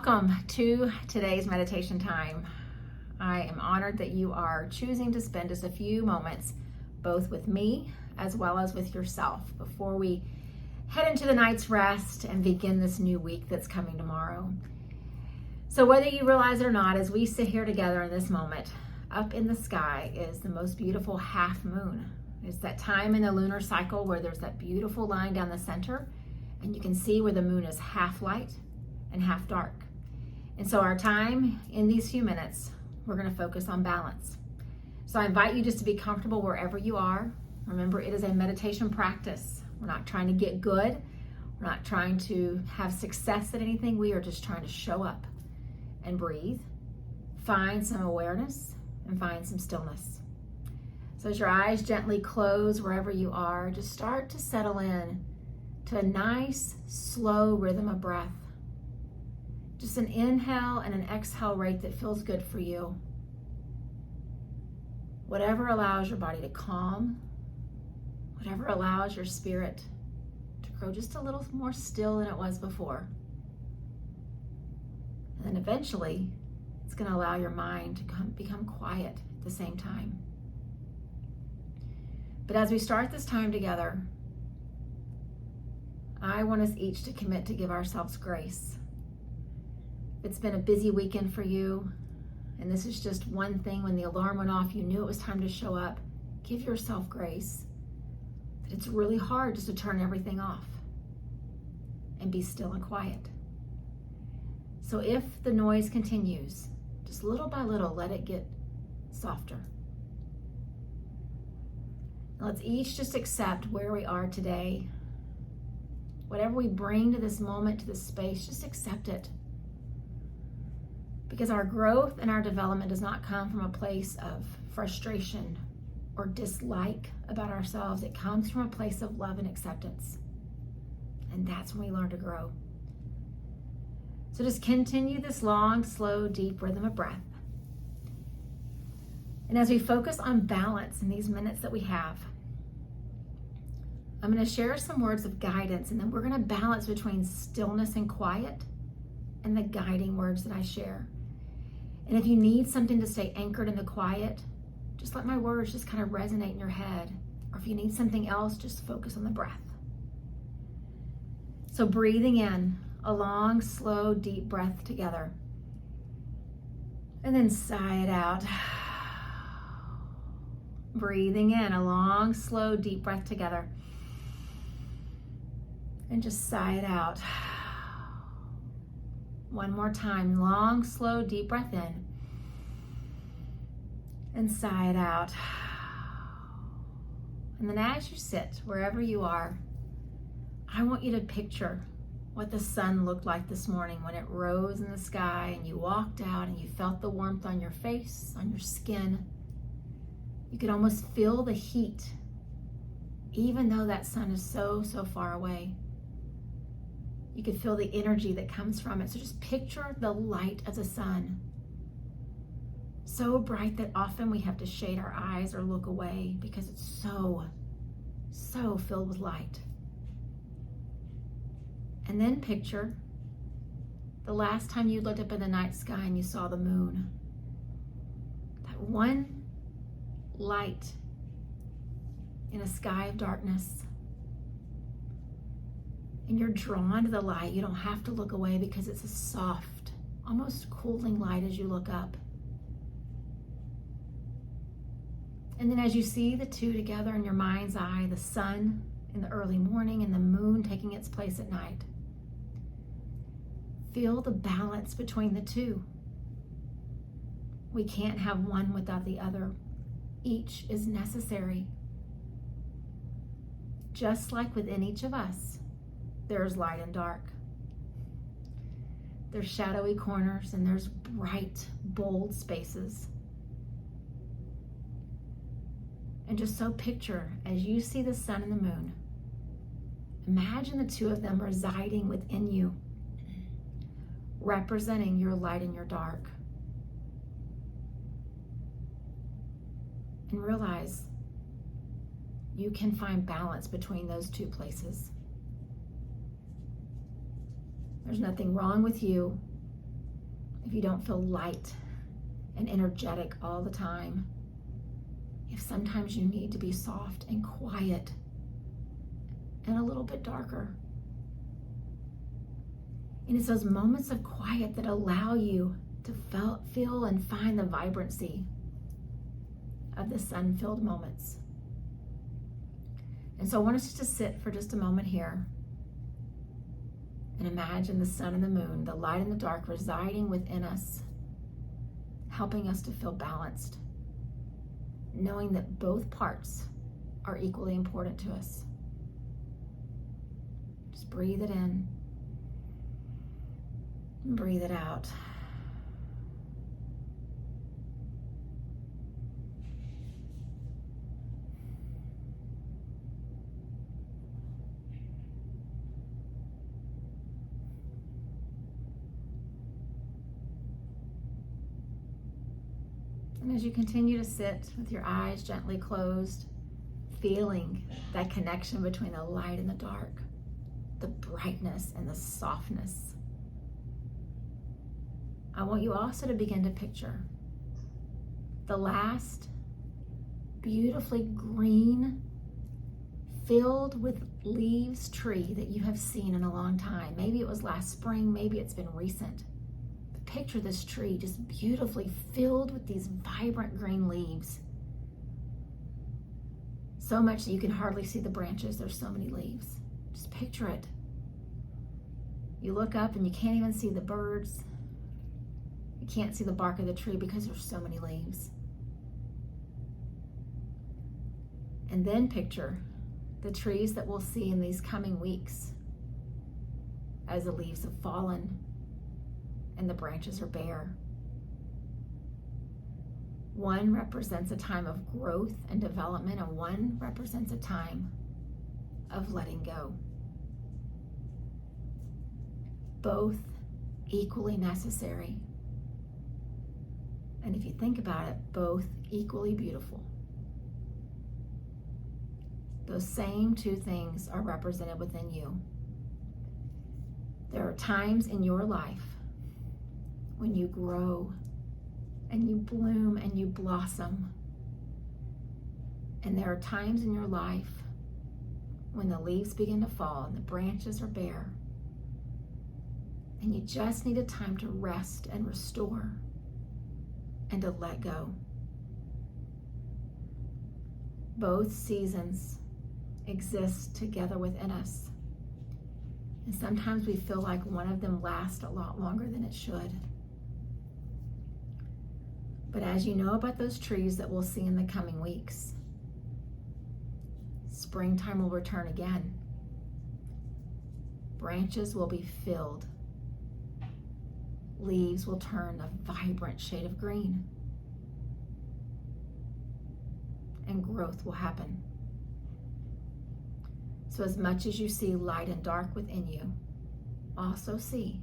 Welcome to today's meditation time. I am honored that you are choosing to spend just a few moments both with me as well as with yourself before we head into the night's rest and begin this new week that's coming tomorrow. So whether you realize it or not, as we sit here together in this moment, up in the sky is the most beautiful half moon. It's that time in the lunar cycle where there's that beautiful line down the center, and you can see where the moon is half light and half dark. And so our time in these few minutes, we're going to focus on balance. So I invite you just to be comfortable wherever you are. Remember, it is a meditation practice. We're not trying to get good. We're not trying to have success at anything. We are just trying to show up and breathe, find some awareness, and find some stillness. So as your eyes gently close wherever you are, just start to settle in to a nice, slow rhythm of breath. Just an inhale and an exhale rate that feels good for you. Whatever allows your body to calm, whatever allows your spirit to grow just a little more still than it was before. And then eventually, it's going to allow your mind to become quiet at the same time. But as we start this time together, I want us each to commit to give ourselves grace. It's been a busy weekend for you, and this is just one thing. When the alarm went off, you knew it was time to show up. Give yourself grace. It's really hard just to turn everything off and be still and quiet. So if the noise continues, just little by little, let it get softer. Now let's each just accept where we are today. Whatever we bring to this moment, to this space, just accept it. Because our growth and our development does not come from a place of frustration or dislike about ourselves. It comes from a place of love and acceptance. And that's when we learn to grow. So just continue this long, slow, deep rhythm of breath. And as we focus on balance in these minutes that we have, I'm going to share some words of guidance, and then we're going to balance between stillness and quiet and the guiding words that I share. And if you need something to stay anchored in the quiet, just let my words just kind of resonate in your head. Or if you need something else, just focus on the breath. So breathing in, a long, slow, deep breath together. And then sigh it out. Breathing in, a long, slow, deep breath together. And just sigh it out. One more time, long, slow, deep breath in. And sigh it out. And then as you sit, wherever you are, I want you to picture what the sun looked like this morning when it rose in the sky and you walked out and you felt the warmth on your face, on your skin. You could almost feel the heat, even though that sun is so far away. You could feel the energy that comes from it. So just picture the light of the sun. So bright that often we have to shade our eyes or look away because it's so filled with light. And then picture the last time you looked up in the night sky and you saw the moon. That one light in a sky of darkness. And you're drawn to the light. You don't have to look away because it's a soft, almost cooling light as you look up. And then as you see the two together in your mind's eye, the sun in the early morning and the moon taking its place at night, feel the balance between the two. We can't have one without the other. Each is necessary. Just like within each of us, there's light and dark. There's shadowy corners and there's bright, bold spaces. And just so picture, as you see the sun and the moon, imagine the two of them residing within you, representing your light and your dark. And realize you can find balance between those two places. There's nothing wrong with you. if you don't feel light and energetic all the time, if sometimes you need to be soft and quiet and a little bit darker. And it's those moments of quiet that allow you to feel and find the vibrancy of the sun-filled moments. And so I want us to sit for just a moment here and imagine the sun and the moon, the light and the dark residing within us, helping us to feel balanced, knowing that both parts are equally important to us. Just breathe it in and breathe it out. And as you continue to sit with your eyes gently closed, feeling that connection between the light and the dark, the brightness and the softness, I want you also to begin to picture the last beautifully green, filled with leaves tree that you have seen in a long time. Maybe it was last spring, maybe it's been recent. Picture this tree just beautifully filled with these vibrant green leaves. So much that you can hardly see the branches. There's so many leaves. Just picture it. You look up and you can't even see the birds. You can't see the bark of the tree because there's so many leaves. And then picture the trees that we'll see in these coming weeks as the leaves have fallen and the branches are bare. One represents a time of growth and development, and one represents a time of letting go. Both equally necessary. And if you think about it, both equally beautiful. Those same two things are represented within you. There are times in your life when you grow and you bloom and you blossom. And there are times in your life when the leaves begin to fall and the branches are bare. And you just need a time to rest and restore and to let go. Both seasons exist together within us. And sometimes we feel like one of them lasts a lot longer than it should. But as you know about those trees that we'll see in the coming weeks, springtime will return again. Branches will be filled. Leaves will turn a vibrant shade of green. And growth will happen. So as much as you see light and dark within you, also see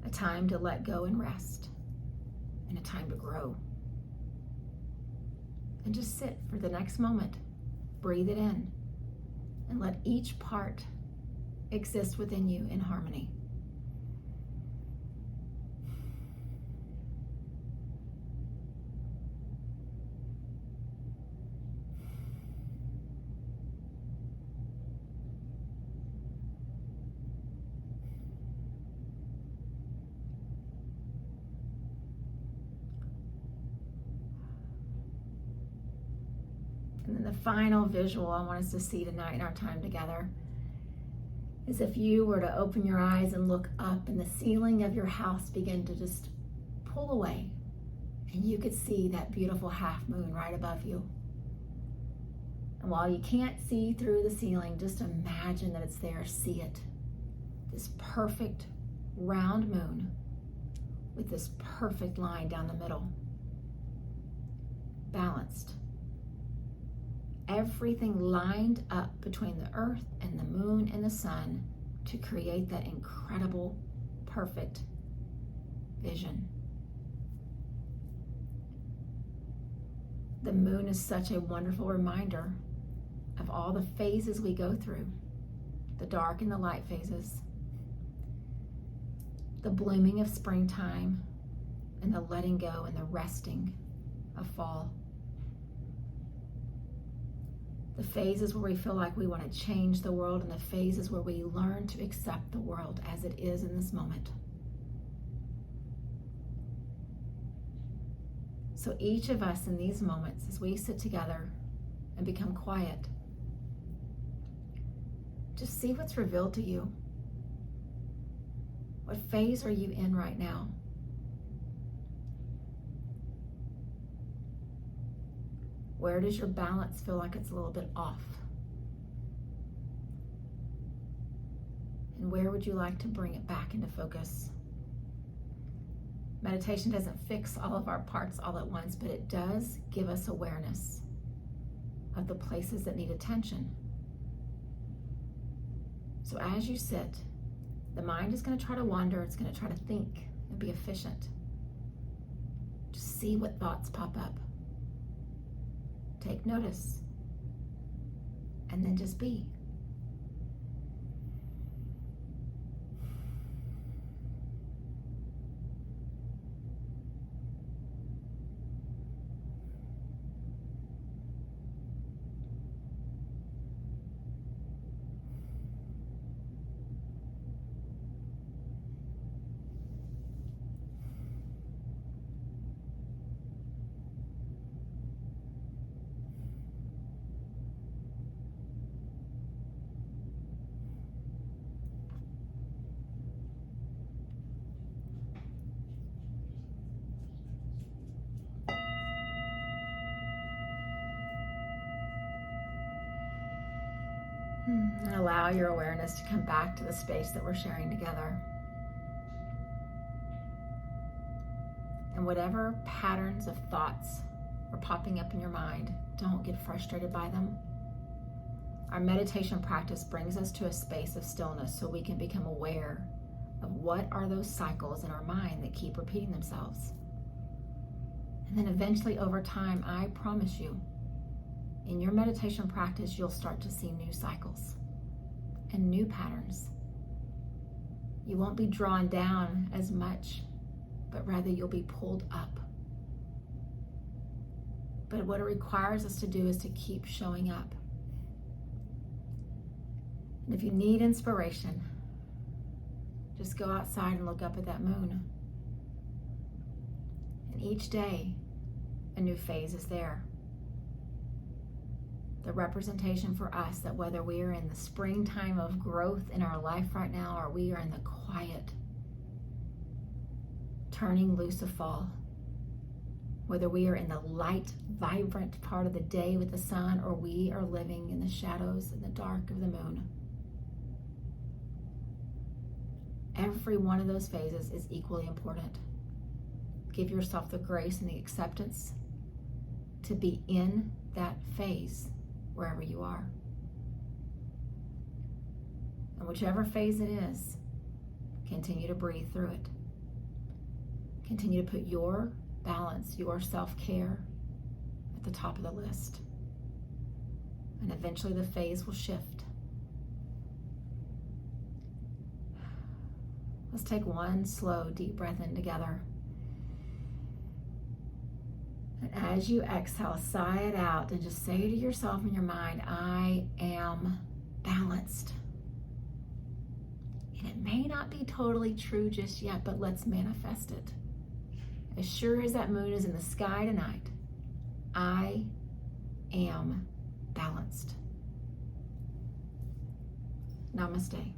a time to let go and rest, and a time to grow. And just sit for the next moment, breathe it in, and let each part exist within you in harmony. And then the final visual I want us to see tonight in our time together is if you were to open your eyes and look up and the ceiling of your house begin to just pull away, and you could see that beautiful half moon right above you. And while you can't see through the ceiling, just imagine that it's there, see it. This perfect round moon with this perfect line down the middle. Balanced. Everything lined up between the earth and the moon and the sun to create that incredible, perfect vision. The moon is such a wonderful reminder of all the phases we go through, the dark and the light phases, the blooming of springtime and the letting go and the resting of fall. The phases where we feel like we want to change the world, and the phases where we learn to accept the world as it is in this moment. So each of us in these moments, as we sit together and become quiet, just see what's revealed to you. What phase are you in right now? Where does your balance feel like it's a little bit off? And where would you like to bring it back into focus? Meditation doesn't fix all of our parts all at once, but it does give us awareness of the places that need attention. So as you sit, the mind is going to try to wander, it's going to try to think and be efficient. Just see what thoughts pop up. Take notice, and then just be. And allow your awareness to come back to the space that we're sharing together. And whatever patterns of thoughts are popping up in your mind, don't get frustrated by them. Our meditation practice brings us to a space of stillness so we can become aware of what are those cycles in our mind that keep repeating themselves. And then eventually over time, I promise you, in your meditation practice, you'll start to see new cycles and new patterns. You won't be drawn down as much, but rather you'll be pulled up. But what it requires us to do is to keep showing up. And if you need inspiration, just go outside and look up at that moon. And each day, a new phase is there. The representation for us that whether we are in the springtime of growth in our life right now, or we are in the quiet, turning loose of fall, whether we are in the light, vibrant part of the day with the sun, or we are living in the shadows and the dark of the moon, every one of those phases is equally important. Give yourself the grace and the acceptance to be in that phase wherever you are. And whichever phase it is, continue to breathe through it. Continue to put your balance, your self-care at the top of the list. And eventually the phase will shift. Let's take one slow, deep breath in together. And as you exhale, sigh it out and just say to yourself in your mind, I am balanced. And it may not be totally true just yet, but let's manifest it. As sure as that moon is in the sky tonight, I am balanced. Namaste.